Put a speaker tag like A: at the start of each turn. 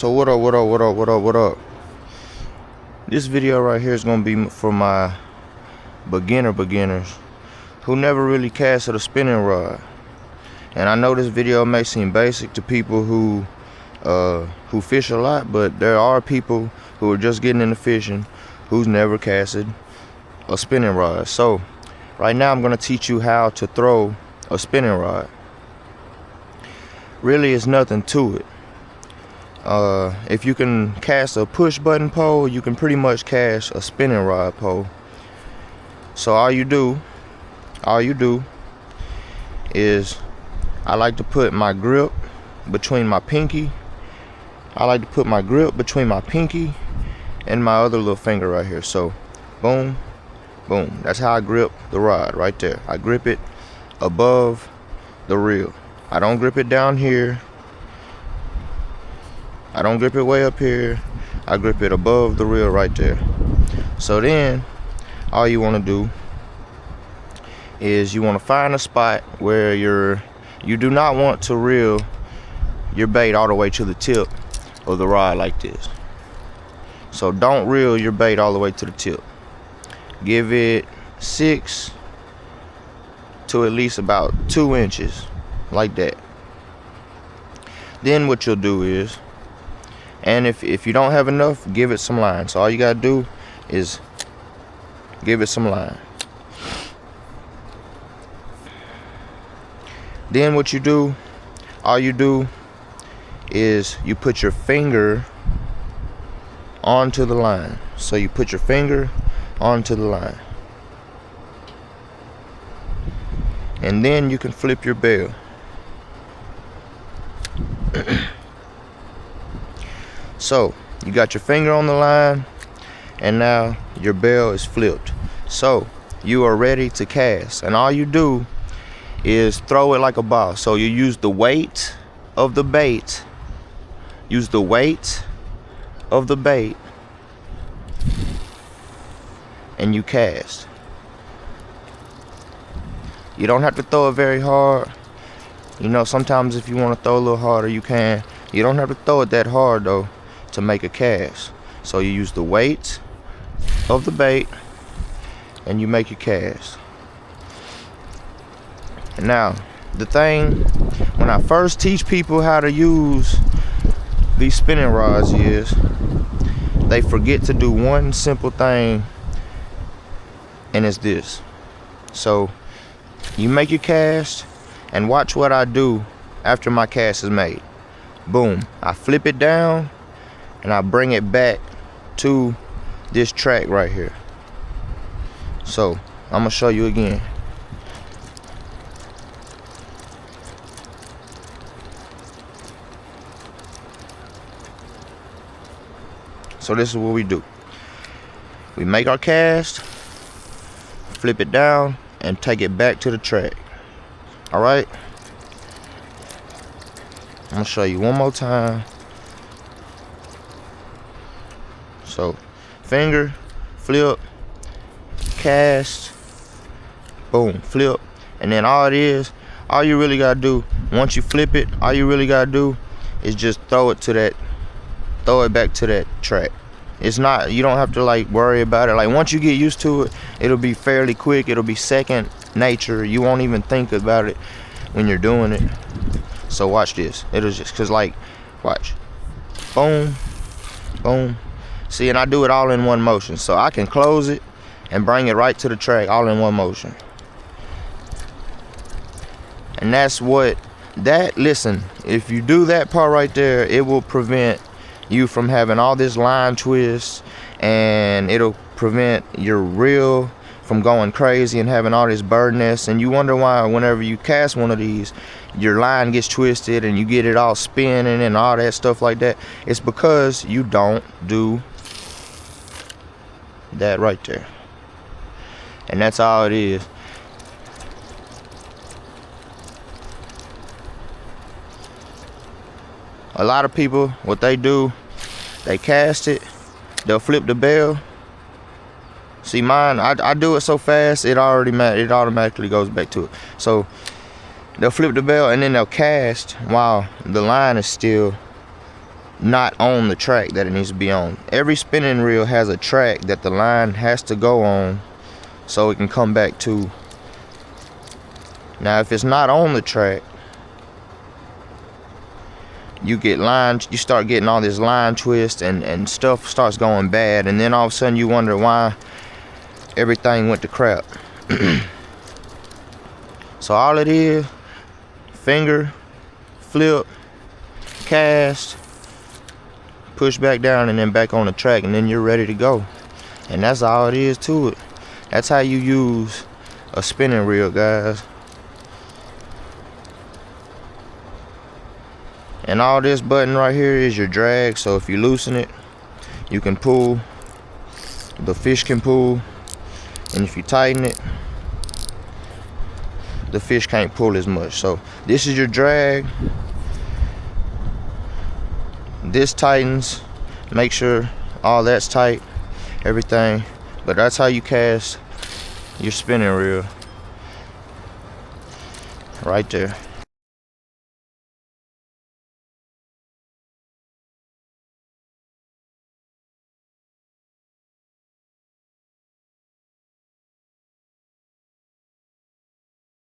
A: So what up? This video right here is gonna be for my beginners who never really casted a spinning rod. And I know this video may seem basic to people who fish a lot, but there are people who are just getting into fishing who's never casted a spinning rod. So right now I'm gonna teach you how to throw a spinning rod. Really, it's nothing to it. If you can cast a push button pole, you can pretty much cast a spinning rod pole. So all you do is, I like to put my grip between my pinky. and my other little finger right here. So boom, boom. That's how I grip the rod right there. I grip it above the reel. I don't grip it down here. I don't grip it way up here. I grip it above the reel right there. So then all you want to do is you want to find a spot where you do not want to reel your bait all the way to the tip of the rod like this. So don't reel your bait all the way to the tip. Give it 6 to at least about 2 inches like that. Then what you'll do is, and if you don't have enough, give it some line. So all you gotta do is give it some line. Then what you do, all you do is you put your finger onto the line. So you put your finger onto the line. And then you can flip your bail. So you got your finger on the line, and now your bail is flipped. So you are ready to cast, and all you do is throw it like a ball. So you use the weight of the bait. And you cast. You don't have to throw it very hard. You know, sometimes if you want to throw a little harder, you can. You don't have to throw it that hard though to make a cast. So you use the weight of the bait and you make your cast. And now the thing, when I first teach people how to use these spinning rods, is they forget to do one simple thing, and it's this. So you make your cast and watch what I do after my cast is made. Boom, I flip it down and I bring it back to this track right here. So I'm gonna show you again. So this is what we do. We make our cast, flip it down, and take it back to the track. All right, I'm gonna show you one more time. So finger, flip, cast, boom, flip. And then all you really gotta do, once you flip it, all you really gotta do is just throw it back to that track. It's not, you don't have to like worry about it. Like once you get used to it, it'll be fairly quick. It'll be second nature. You won't even think about it when you're doing it. So watch this. It'll just, cause like, watch, boom, boom. See, and I do it all in one motion. So I can close it and bring it right to the track all in one motion. And that's listen, if you do that part right there, it will prevent you from having all this line twist, and it'll prevent your reel from going crazy and having all this bird nest. And you wonder why whenever you cast one of these, your line gets twisted and you get it all spinning and all that stuff like that. It's because you don't do that right there. And that's all it is. A lot of people, what they do, they cast it, they'll flip the bail. See mine, I do it so fast, it automatically goes back to it. So they'll flip the bail and then they'll cast while the line is still not on the track that it needs to be on. Every spinning reel has a track that the line has to go on so it can come back to. Now if it's not on the track, you get lines, you start getting all this line twist and stuff starts going bad, and then all of a sudden you wonder why everything went to crap. So all it is, finger, flip, cast, push back down, and then back on the track, and then you're ready to go. And that's all it is to it. That's how you use a spinning reel, guys. And all this button right here is your drag, so if you loosen it, you can pull, the fish can pull, and if you tighten it, the fish can't pull as much. So this is your drag. This tightens, make sure all that's tight, everything. But that's how you cast your spinning reel, right there.